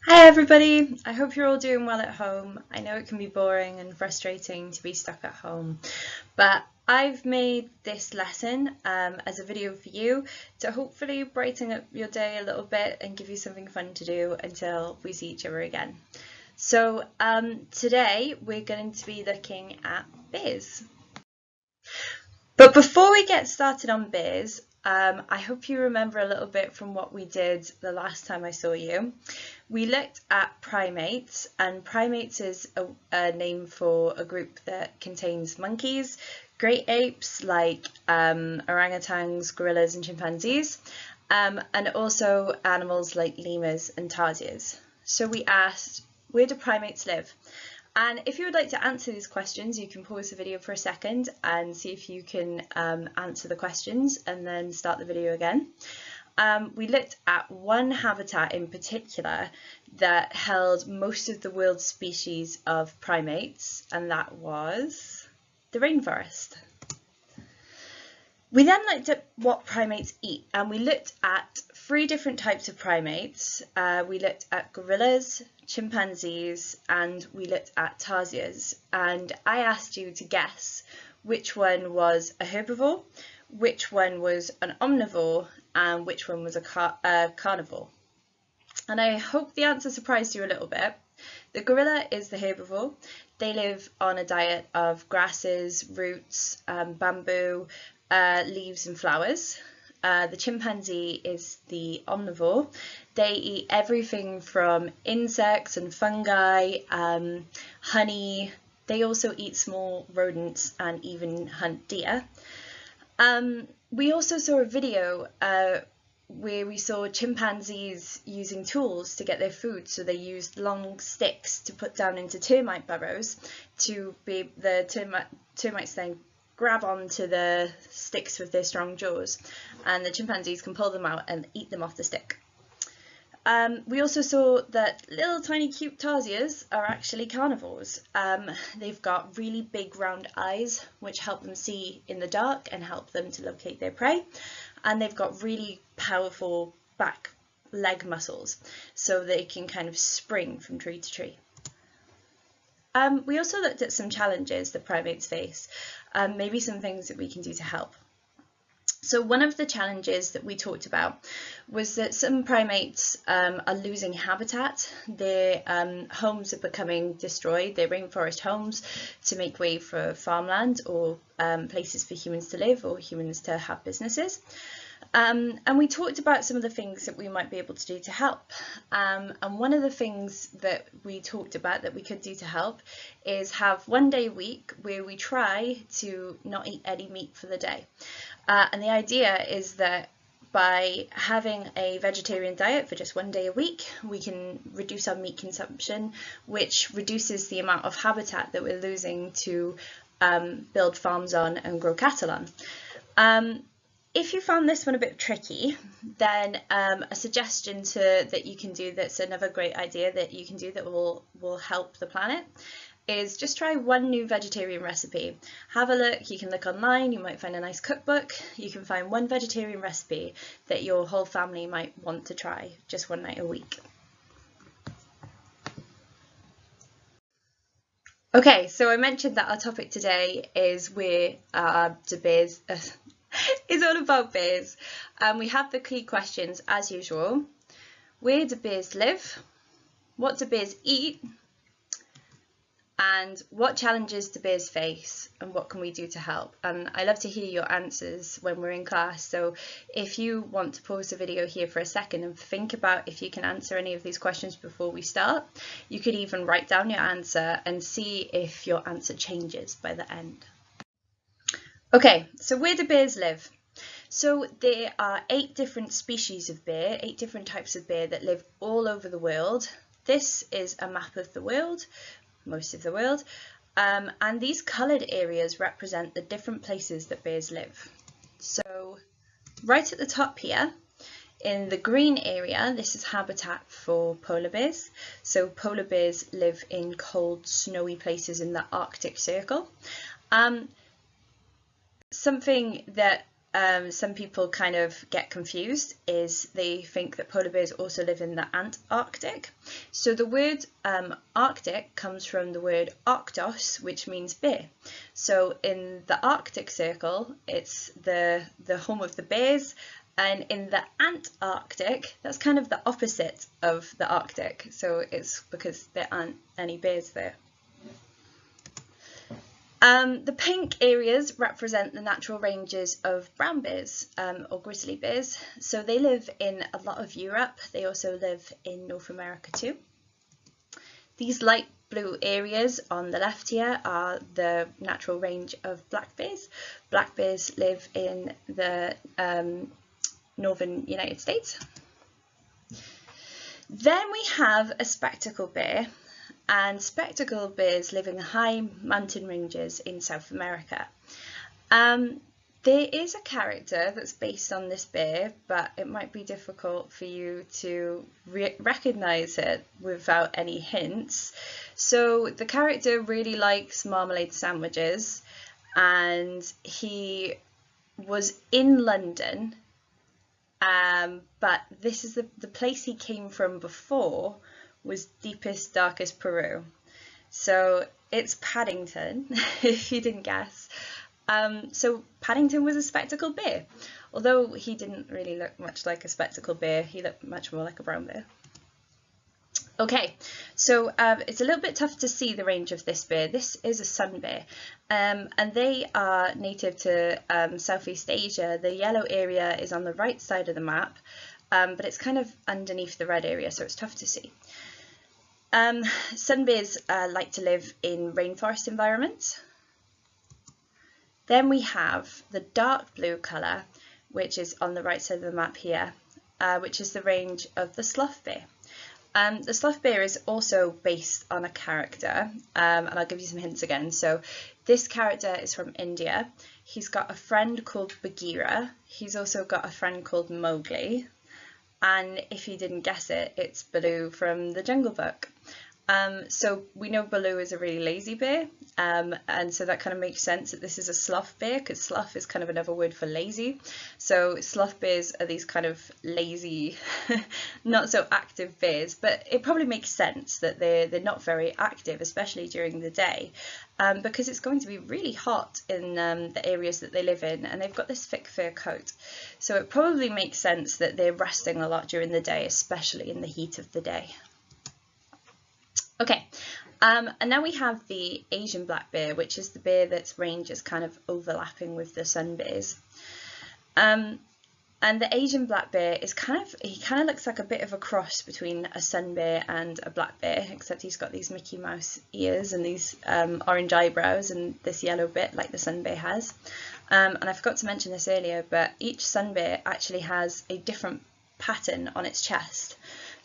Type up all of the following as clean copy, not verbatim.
Hi everybody, I hope you're all doing well at home. I know it can be boring and frustrating to be stuck at home, but I've made this lesson as a video for you to hopefully brighten up your day a little bit and give you something fun to do until we see each other again. So today we're going to be looking at bears. But before we get started on bears, I hope you remember a little bit from what we did the last time I saw you. We looked at primates, and primates is a name for a group that contains monkeys, great apes like orangutans, gorillas and chimpanzees, and also animals like lemurs and tarsiers. So we asked, where do primates live? And if you would like to answer these questions, you can pause the video for a second and see if you can answer the questions and then start the video again. We looked at one habitat in particular that held most of the world's species of primates, and that was the rainforest. We then looked at what primates eat, and we looked at 3 different types of primates. We looked at gorillas, chimpanzees, and we looked at tarsiers. And I asked you to guess which one was a herbivore, which one was an omnivore, and which one was a carnivore. And I hope the answer surprised you a little bit. The gorilla is the herbivore. They live on a diet of grasses, roots, bamboo, leaves and flowers. The chimpanzee is the omnivore. They eat everything from insects and fungi, honey. They also eat small rodents and even hunt deer. We also saw a video where we saw chimpanzees using tools to get their food. So they used long sticks to put down into termite burrows to be the termites then grab onto the sticks with their strong jaws, and the chimpanzees can pull them out and eat them off the stick. We also saw that little tiny cute tarsiers are actually carnivores. They've got really big round eyes which help them see in the dark and help them to locate their prey, and they've got really powerful back leg muscles so they can kind of spring from tree to tree. We also looked at some challenges that primates face, maybe some things that we can do to help. So one of the challenges that we talked about was that some primates are losing habitat. Their homes are becoming destroyed, their rainforest homes, to make way for farmland or places for humans to live or humans to have businesses. And we talked about some of the things that we might be able to do to help. And one of the things that we talked about that we could do to help is have one day a week where we try to not eat any meat for the day. And the idea is that by having a vegetarian diet for just one day a week, we can reduce our meat consumption, which reduces the amount of habitat that we're losing to build farms on and grow cattle on. If you found this one a bit tricky, then a suggestion that you can do, that's another great idea that you can do that will help the planet, is just try one new vegetarian recipe. Have a look, you can look online, you might find a nice cookbook, you can find one vegetarian recipe that your whole family might want to try just one night a week. Okay, so I mentioned that our topic today is where do bears is all about bears. We have the key questions as usual. Where do bears live? What do bears eat? And what challenges do bears face? And what can we do to help? And I love to hear your answers when we're in class. So if you want to pause the video here for a second and think about if you can answer any of these questions before we start, you could even write down your answer and see if your answer changes by the end. Okay, so where do bears live? So there are 8 different species of bear, 8 different types of bear that live all over the world. This is a map of the world, most of the world, and these coloured areas represent the different places that bears live. So right at the top here, in the green area, this is habitat for polar bears. So polar bears live in cold, snowy places in the Arctic Circle. Something that some people kind of get confused is they think that polar bears also live in the Antarctic. So the word Arctic comes from the word Arctos, which means bear. So in the Arctic Circle, it's the home of the bears, and in the Antarctic, that's kind of the opposite of the Arctic. So it's because there aren't any bears there. The pink areas represent the natural ranges of brown bears or grizzly bears. So they live in a lot of Europe. They also live in North America too. These light blue areas on the left here are the natural range of black bears. Black bears live in the northern United States. Then we have a spectacle bear. And spectacled bears live in high mountain ranges in South America. There is a character that's based on this bear, but it might be difficult for you to recognise it without any hints. So the character really likes marmalade sandwiches, and he was in London, but this is the place he came from before was deepest, darkest Peru. So it's Paddington, if you didn't guess. So Paddington was a spectacled bear. Although he didn't really look much like a spectacled bear, he looked much more like a brown bear. Okay, so it's a little bit tough to see the range of this bear. This is a sun bear, and they are native to Southeast Asia. The yellow area is on the right side of the map, but it's kind of underneath the red area, so it's tough to see. Sun bears like to live in rainforest environments. Then we have the dark blue colour, which is on the right side of the map here, which is the range of the sloth bear. The sloth bear is also based on a character, and I'll give you some hints again. So this character is from India. He's got a friend called Bagheera. He's also got a friend called Mowgli. And if you didn't guess it, it's Baloo from the Jungle Book. So we know Baloo is a really lazy bear, and so that kind of makes sense that this is a sloth bear, because sloth is kind of another word for lazy. So sloth bears are these kind of lazy, not so active bears, but it probably makes sense that they're not very active, especially during the day, because it's going to be really hot in the areas that they live in, and they've got this thick fur coat. So it probably makes sense that they're resting a lot during the day, especially in the heat of the day. Okay, and now we have the Asian black bear, which is the bear that's range is kind of overlapping with the sun bears. And the Asian black bear is he kind of looks like a bit of a cross between a sun bear and a black bear, except he's got these Mickey Mouse ears and these orange eyebrows and this yellow bit like the sun bear has. And I forgot to mention this earlier, but each sun bear actually has a different pattern on its chest.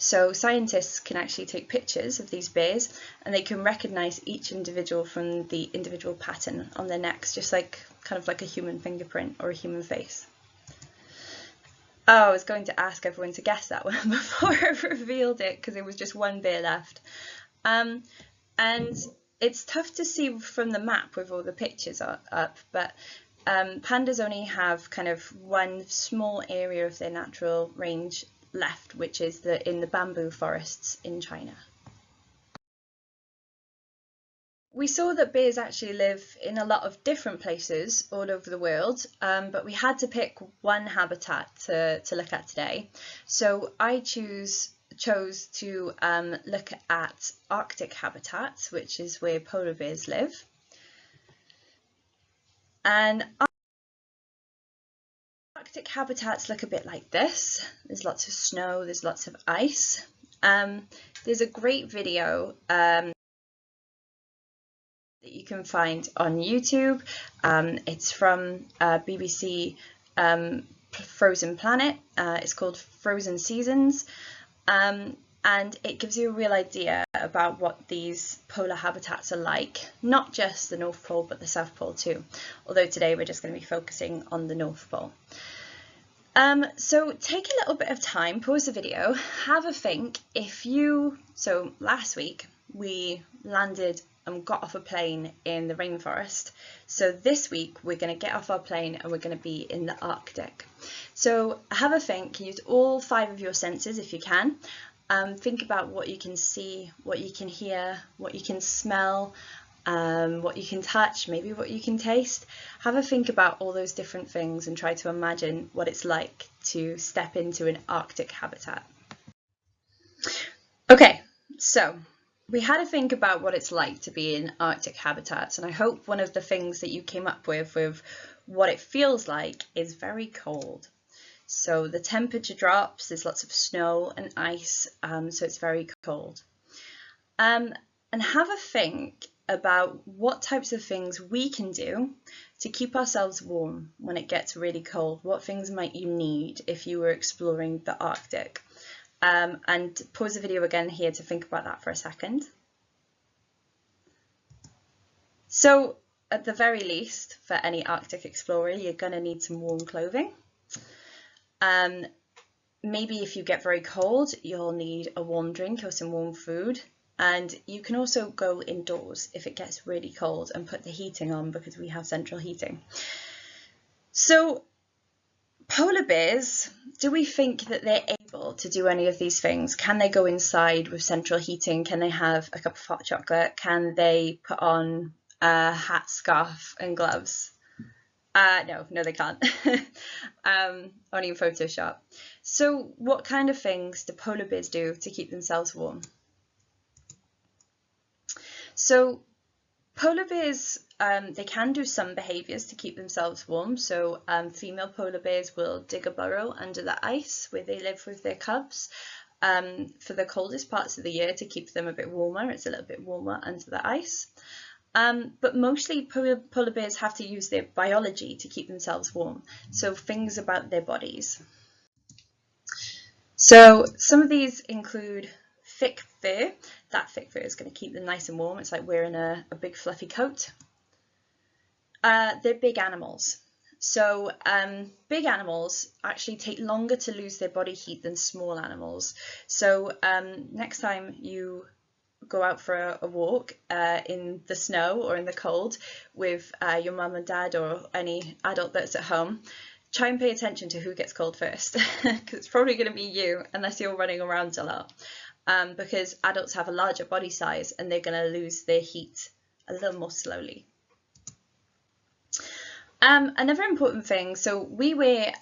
So scientists can actually take pictures of these bears, and they can recognise each individual from the individual pattern on their necks, just like kind of like a human fingerprint or a human face. Oh, I was going to ask everyone to guess that one before I revealed it, because there was just one bear left. And it's tough to see from the map with all the pictures up, but pandas only have kind of one small area of their natural range left, which is in the bamboo forests in China. We saw that bears actually live in a lot of different places all over the world, but we had to pick one habitat to look at today. So I chose to look at Arctic habitats, which is where polar bears live. And Arctic habitats look a bit like this. There's lots of snow, there's lots of ice. There's a great video that you can find on YouTube. It's from BBC Frozen Planet. It's called Frozen Seasons. And it gives you a real idea about what these polar habitats are like, not just the North Pole, but the South Pole too. Although today we're just going to be focusing on the North Pole. So take a little bit of time, pause the video, have a think. So last week we landed and got off a plane in the rainforest. So this week we're going to get off our plane and we're going to be in the Arctic. So have a think, use all 5 of your senses if you can. Think about what you can see, what you can hear, what you can smell, what you can touch, maybe what you can taste. Have a think about all those different things and try to imagine what it's like to step into an Arctic habitat. Okay, so we had to think about what it's like to be in Arctic habitats, and I hope one of the things that you came up with what it feels like is very cold. So the temperature drops, there's lots of snow and ice, so it's very cold. And have a think about what types of things we can do to keep ourselves warm when it gets really cold. What things might you need if you were exploring the Arctic? And pause the video again here to think about that for a second. So at the very least, for any Arctic explorer, you're going to need some warm clothing. Maybe if you get very cold, you'll need a warm drink or some warm food. And you can also go indoors if it gets really cold and put the heating on, because we have central heating. So polar bears, do we think that they're able to do any of these things? Can they go inside with central heating? Can they have a cup of hot chocolate? Can they put on a hat, scarf and gloves? No, they can't. Only in Photoshop. So what kind of things do polar bears do to keep themselves warm? So polar bears, they can do some behaviours to keep themselves warm. So female polar bears will dig a burrow under the ice where they live with their cubs for the coldest parts of the year to keep them a bit warmer. It's a little bit warmer under the ice. But mostly polar bears have to use their biology to keep themselves warm. So things about their bodies. So some of these include thick fur. That thick fur is going to keep them nice and warm. It's like wearing a big fluffy coat. They're big animals. So big animals actually take longer to lose their body heat than small animals. So next time you go out for a walk in the snow or in the cold with your mum and dad or any adult that's at home, try and pay attention to who gets cold first, because it's probably going to be you unless you're running around a lot. Because adults have a larger body size and they're going to lose their heat a little more slowly. Another important thing, so we wear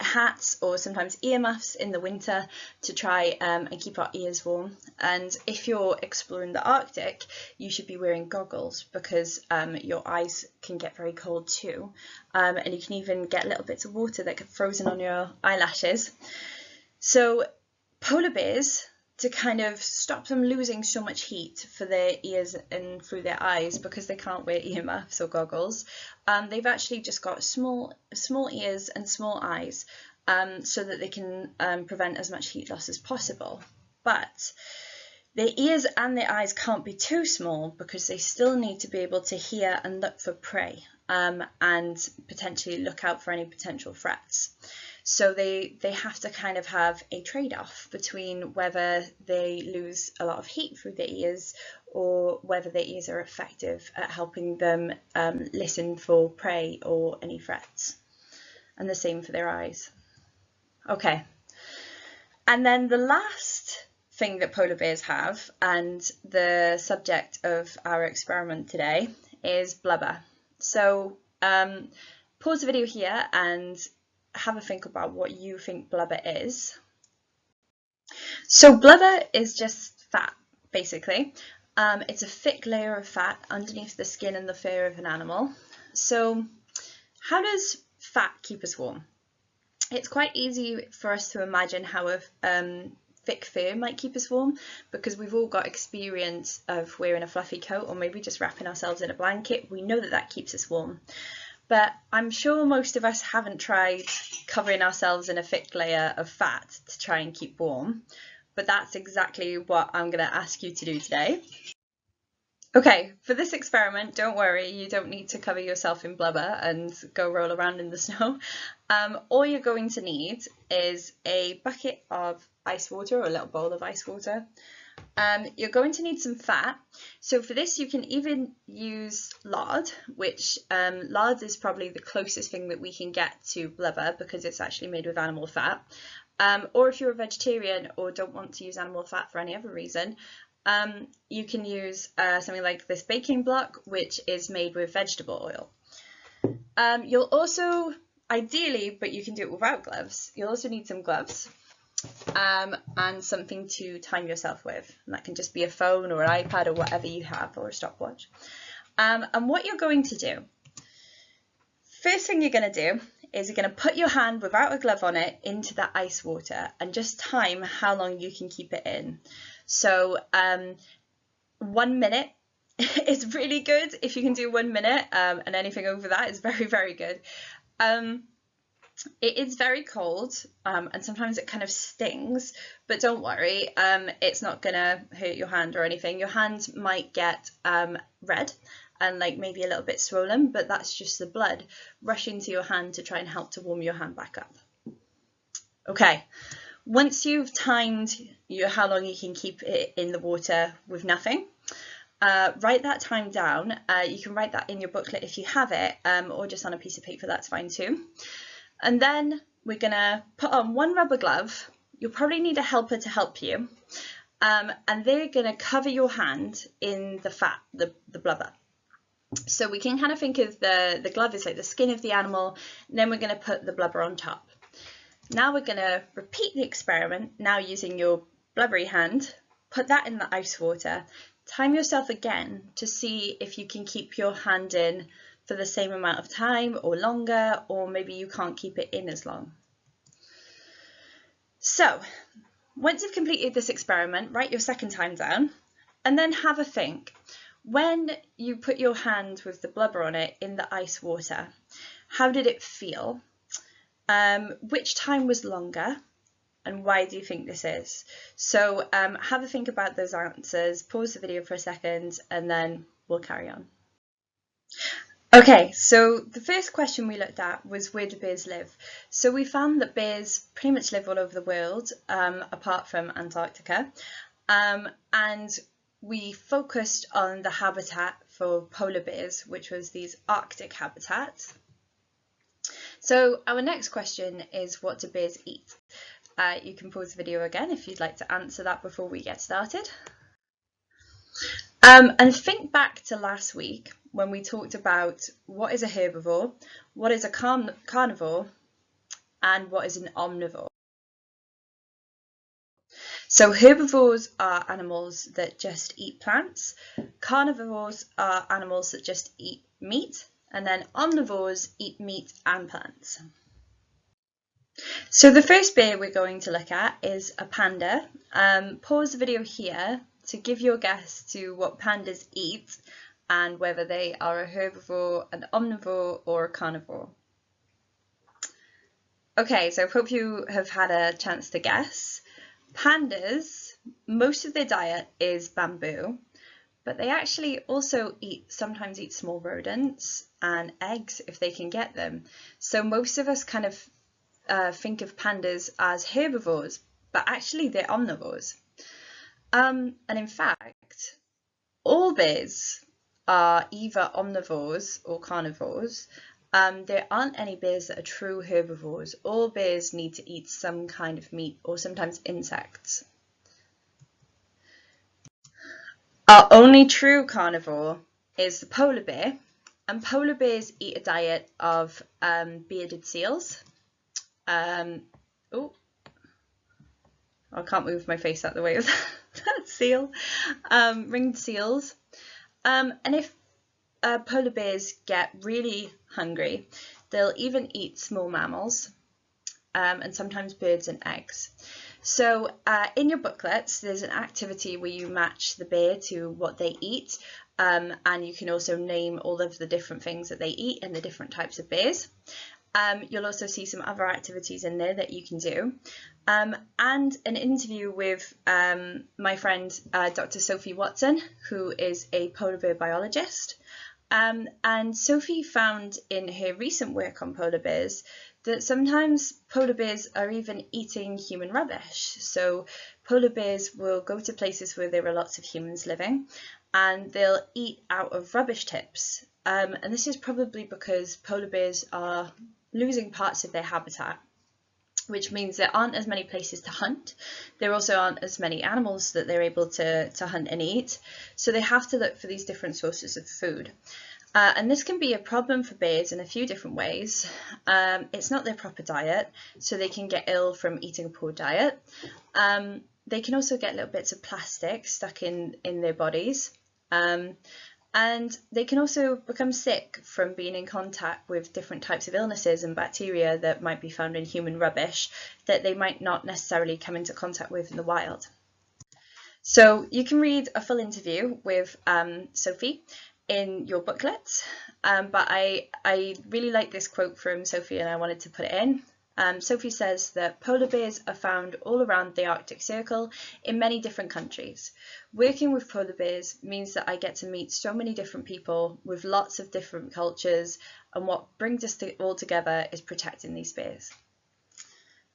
hats or sometimes earmuffs in the winter to try and keep our ears warm. And if you're exploring the Arctic, you should be wearing goggles because your eyes can get very cold too. And you can even get little bits of water that get frozen on your eyelashes. So polar bears, to kind of stop them losing so much heat for their ears and through their eyes, because they can't wear earmuffs or goggles, they've actually just got small ears and small eyes so that they can prevent as much heat loss as possible. But their ears and their eyes can't be too small because they still need to be able to hear and look for prey and potentially look out for any potential threats. So they have to kind of have a trade-off between whether they lose a lot of heat through their ears or whether their ears are effective at helping them listen for prey or any threats. And the same for their eyes. Okay. And then the last thing that polar bears have, and the subject of our experiment today, is blubber. So pause the video here and have a think about what you think blubber is. So blubber is just fat, basically. It's a thick layer of fat underneath the skin and the fur of an animal. So how does fat keep us warm? It's quite easy for us to imagine how a thick fur might keep us warm, because we've all got experience of wearing a fluffy coat or maybe just wrapping ourselves in a blanket. We know that that keeps us warm. But I'm sure most of us haven't tried covering ourselves in a thick layer of fat to try and keep warm. But that's exactly what I'm going to ask you to do today. Okay, for this experiment, don't worry, you don't need to cover yourself in blubber and go roll around in the snow. All you're going to need is a bucket of ice water or a little bowl of ice water. You're going to need some fat. So for this, you can even use lard, which lard is probably the closest thing that we can get to blubber because it's actually made with animal fat. Or if you're a vegetarian or don't want to use animal fat for any other reason, you can use something like this baking block, which is made with vegetable oil. You'll also, ideally, but you can do it without gloves, you'll also need some gloves. And something to time yourself with. And that can just be a phone or an iPad or whatever you have, or a stopwatch. And what you're going to do, first thing you're going to do is you're going to put your hand without a glove on it into the ice water and just time how long you can keep it in. So 1 minute is really good if you can do 1 minute, and anything over that is very, very good. It is very cold, and sometimes it kind of stings, but don't worry, it's not gonna hurt your hand or anything. Your hand might get red and like maybe a little bit swollen, but that's just the blood rushing to your hand to try and help to warm your hand back up. Okay, once you've timed how long you can keep it in the water with nothing, write that time down. You can write that in your booklet if you have it, or just on a piece of paper, that's fine too. And then we're going to put on one rubber glove. You'll probably need a helper to help you. And they're going to cover your hand in the fat, the blubber. So we can kind of think of the glove as like the skin of the animal, and then we're going to put the blubber on top. Now we're going to repeat the experiment, now using your blubbery hand. Put that in the ice water. Time yourself again to see if you can keep your hand in for the same amount of time or longer, or maybe you can't keep it in as long. So once you've completed this experiment, write your second time down and then have a think. When you put your hand with the blubber on it in the ice water, how did it feel? Which time was longer? And why do you think this is? So have a think about those answers, pause the video for a second, and then we'll carry on. Okay, so the first question we looked at was, where do bears live? So we found that bears pretty much live all over the world, apart from Antarctica, and we focused on the habitat for polar bears, which was these Arctic habitats. So our next question is, what do bears eat? You can pause the video again if you'd like to answer that before we get started. And think back to last week when we talked about what is a herbivore, what is a carnivore, and what is an omnivore. So herbivores are animals that just eat plants, carnivores are animals that just eat meat, and then omnivores eat meat and plants. So the first bear we're going to look at is a panda. Pause the video here to give your guess to what pandas eat and whether they are a herbivore, an omnivore, or a carnivore. Okay, so I hope you have had a chance to guess. Pandas, most of their diet is bamboo, but they actually also sometimes eat small rodents and eggs if they can get them. So most of us kind of think of pandas as herbivores, but actually they're omnivores. And in fact, all bears are either omnivores or carnivores. There aren't any bears that are true herbivores. All bears need to eat some kind of meat or sometimes insects. Our only true carnivore is the polar bear, and polar bears eat a diet of bearded seals. Oh, I can't move my face out the way of that seal. Ringed seals. And if polar bears get really hungry, they'll even eat small mammals, and sometimes birds and eggs. So in your booklets, there's an activity where you match the bear to what they eat, and you can also name all of the different things that they eat and the different types of bears. You'll also see some other activities in there that you can do, and an interview with my friend Dr. Sophie Watson, who is a polar bear biologist. And Sophie found in her recent work on polar bears that sometimes polar bears are even eating human rubbish. So polar bears will go to places where there are lots of humans living, and they'll eat out of rubbish tips. And this is probably because polar bears are losing parts of their habitat, which means there aren't as many places to hunt. There also aren't as many animals that they're able to hunt and eat. So they have to look for these different sources of food. And this can be a problem for bears in a few different ways. It's not their proper diet, so they can get ill from eating a poor diet. They can also get little bits of plastic stuck in their bodies. And they can also become sick from being in contact with different types of illnesses and bacteria that might be found in human rubbish that they might not necessarily come into contact with in the wild. So you can read a full interview with Sophie in your booklet, but I really like this quote from Sophie and I wanted to put it in. Sophie says that polar bears are found all around the Arctic Circle in many different countries. Working with polar bears means that I get to meet so many different people with lots of different cultures, and what brings us all together is protecting these bears.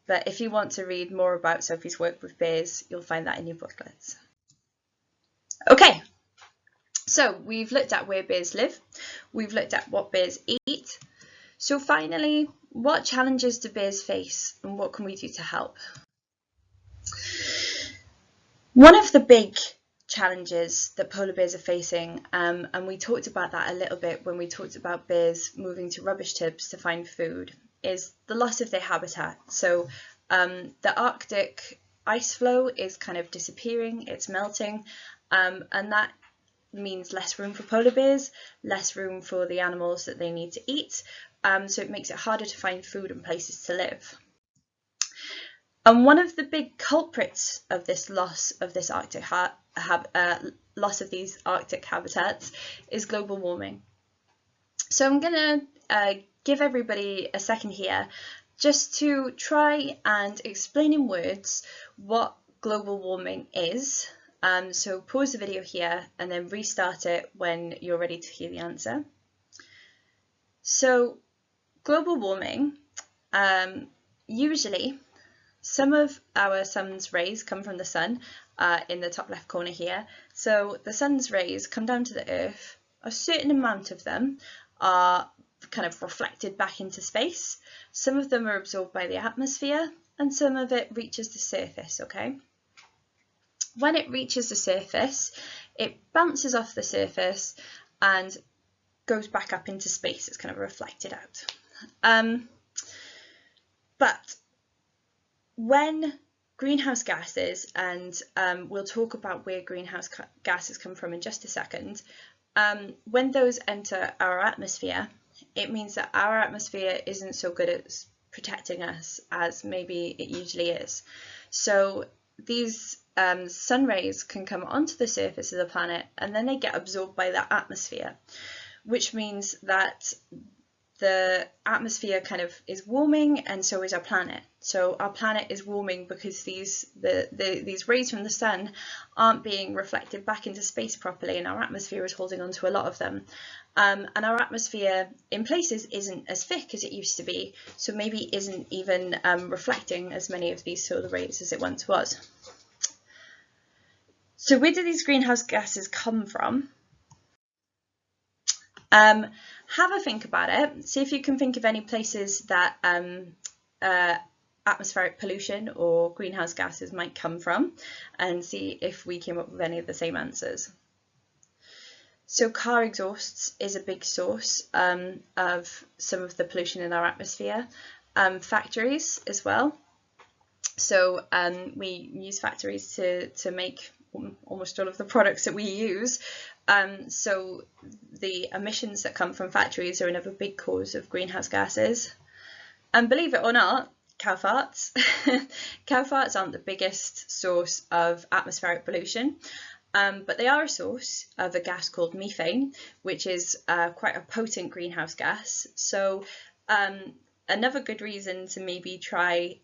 But if you want to read more about Sophie's work with bears, you'll find that in your booklets. Okay, so we've looked at where bears live, we've looked at what bears eat. So finally, what challenges do bears face and what can we do to help? One of the big challenges that polar bears are facing, and we talked about that a little bit when we talked about bears moving to rubbish tips to find food, is the loss of their habitat. So the Arctic ice floe is kind of disappearing, it's melting, and that means less room for polar bears, less room for the animals that they need to eat, so it makes it harder to find food and places to live. And one of the big culprits of this loss of this Arctic loss of these Arctic habitats is global warming. So I'm going to give everybody a second here just to try and explain in words what global warming is. So pause the video here and then restart it when you're ready to hear the answer. So global warming, usually some of our sun's rays come from the sun in the top left corner here. So the sun's rays come down to the earth. A certain amount of them are kind of reflected back into space. Some of them are absorbed by the atmosphere and some of it reaches the surface, okay? When it reaches the surface, it bounces off the surface and goes back up into space. It's kind of reflected out. But when greenhouse gases, and we'll talk about where greenhouse gases come from in just a second, when those enter our atmosphere, it means that our atmosphere isn't so good at protecting us as maybe it usually is. So these sun rays can come onto the surface of the planet and then they get absorbed by that atmosphere, which means that the atmosphere kind of is warming and so is our planet. So our planet is warming because these rays from the sun aren't being reflected back into space properly and our atmosphere is holding on to a lot of them. And our atmosphere in places isn't as thick as it used to be, so maybe isn't even reflecting as many of these solar rays as it once was. So where do these greenhouse gases come from? Have a think about it. See if you can think of any places that atmospheric pollution or greenhouse gases might come from, and see if we came up with any of the same answers. So car exhausts is a big source of some of the pollution in our atmosphere. Factories as well. So we use factories to make almost all of the products that we use. So the emissions that come from factories are another big cause of greenhouse gases. And believe it or not, cow farts. Cow farts aren't the biggest source of atmospheric pollution, but they are a source of a gas called methane, which is quite a potent greenhouse gas. So another good reason to maybe try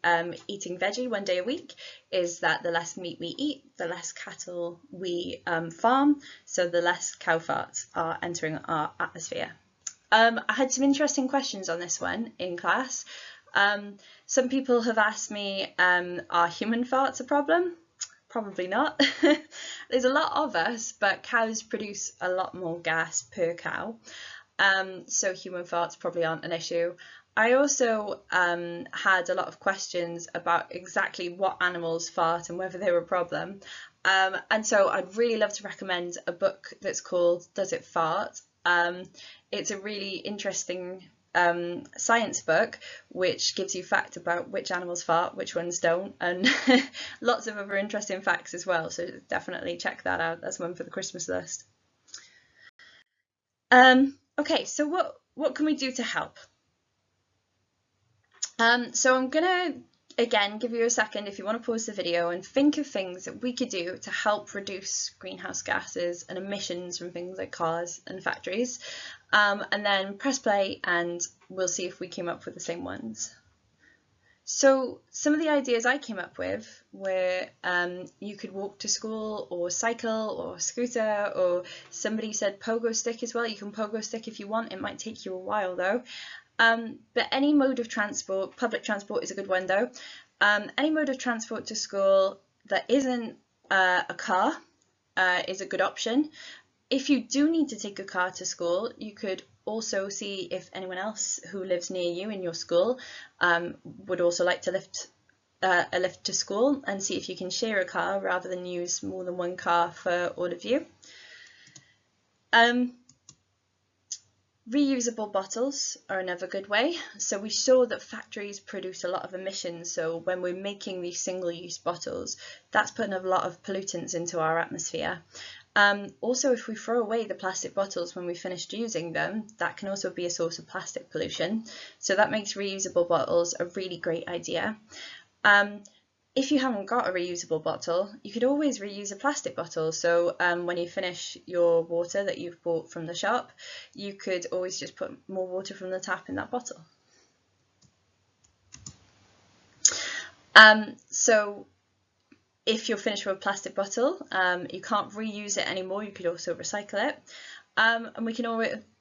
eating veggie one day a week is that the less meat we eat, the less cattle we farm, so the less cow farts are entering our atmosphere. I had some interesting questions on this one in class. Some people have asked me, are human farts a problem? Probably not. There's a lot of us, but cows produce a lot more gas per cow. So human farts probably aren't an issue. I also had a lot of questions about exactly what animals fart and whether they were a problem. And so I'd really love to recommend a book that's called Does It Fart? It's a really interesting science book which gives you facts about which animals fart, which ones don't, and lots of other interesting facts as well, so definitely check that out. That's one for the Christmas list. Okay, so what can we do to help? So I'm gonna again give you a second if you want to pause the video and think of things that we could do to help reduce greenhouse gases and emissions from things like cars and factories, and then press play and we'll see if we came up with the same ones. So some of the ideas I came up with were you could walk to school or cycle or scooter, or somebody said pogo stick as well. You can pogo stick if you want. It might take you a while though. But any mode of transport, public transport is a good one though. Any mode of transport to school that isn't a car is a good option. If you do need to take a car to school, you could also see if anyone else who lives near you in your school would also like to a lift to school, and see if you can share a car rather than use more than one car for all of you. Reusable bottles are another good way. So we saw that factories produce a lot of emissions, so when we're making these single-use bottles, that's putting a lot of pollutants into our atmosphere. Also, if we throw away the plastic bottles when we finished using them, that can also be a source of plastic pollution. So that makes reusable bottles a really great idea. If you haven't got a reusable bottle, you could always reuse a plastic bottle. So when you finish your water that you've bought from the shop, you could always just put more water from the tap in that bottle. So if you're finished with a plastic bottle, you can't reuse it anymore, you could also recycle it. And we can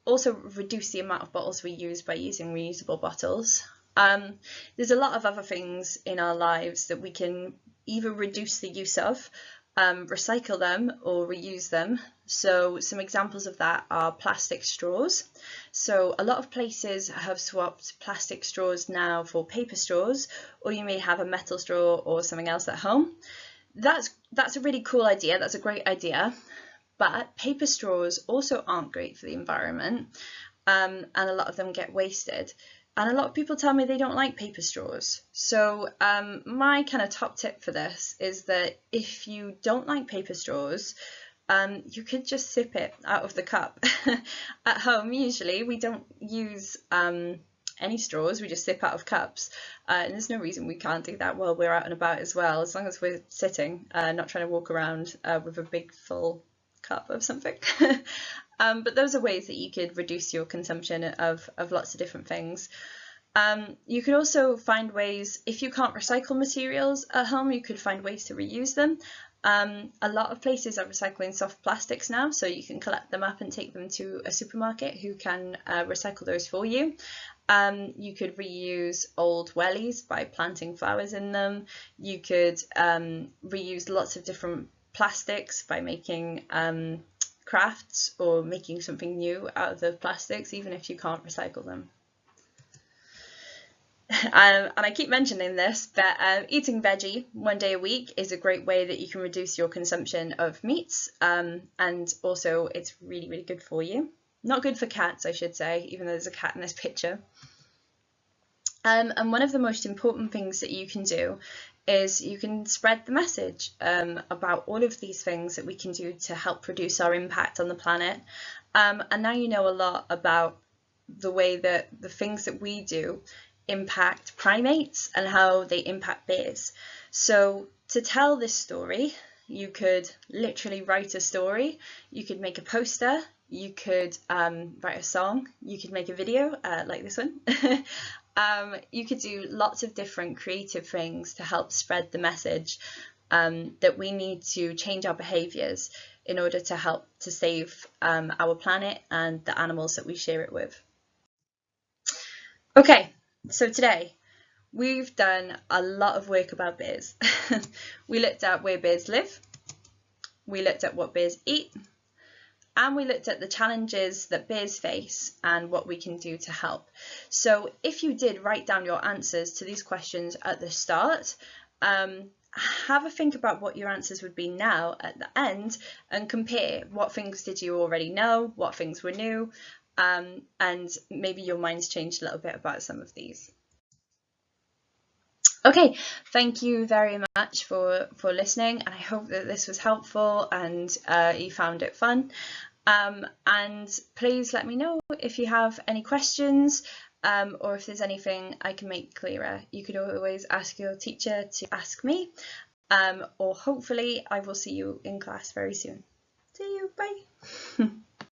also reduce the amount of bottles we use by using reusable bottles. There's a lot of other things in our lives that we can either reduce the use of, recycle them, or reuse them. So some examples of that are plastic straws. So a lot of places have swapped plastic straws now for paper straws, or you may have a metal straw or something else at home. That's a really cool idea, that's a great idea, but paper straws also aren't great for the environment, and a lot of them get wasted. And a lot of people tell me they don't like paper straws. So my kind of top tip for this is that if you don't like paper straws, you could just sip it out of the cup. At home, usually, we don't use any straws, we just sip out of cups. And there's no reason we can't do that while we're out and about as well, as long as we're sitting, not trying to walk around with a big full cup of something. But those are ways that you could reduce your consumption of lots of different things. You could also find ways, if you can't recycle materials at home, you could find ways to reuse them. A lot of places are recycling soft plastics now, so you can collect them up and take them to a supermarket who can recycle those for you. You could reuse old wellies by planting flowers in them. You could reuse lots of different plastics by making crafts or making something new out of the plastics, even if you can't recycle them. And I keep mentioning this, but eating veggie one day a week is a great way that you can reduce your consumption of meats, and also it's really, really good for you. Not good for cats, I should say, even though there's a cat in this picture. And one of the most important things that you can do is you can spread the message about all of these things that we can do to help reduce our impact on the planet. And now you know a lot about the way that the things that we do impact primates and how they impact bears. So to tell this story, you could literally write a story, you could make a poster, you could write a song, you could make a video like this one. You could do lots of different creative things to help spread the message that we need to change our behaviours in order to help to save our planet and the animals that we share it with. Okay, so today we've done a lot of work about bears. We looked at where bears live, we looked at what bears eat, and we looked at the challenges that bears face and what we can do to help. So if you did write down your answers to these questions at the start, have a think about what your answers would be now at the end, and compare what things did you already know, what things were new, and maybe your mind's changed a little bit about some of these. Okay, thank you very much for listening, and I hope that this was helpful and you found it fun. And please let me know if you have any questions, or if there's anything I can make clearer. You could always ask your teacher to ask me, or hopefully I will see you in class very soon. See you, bye.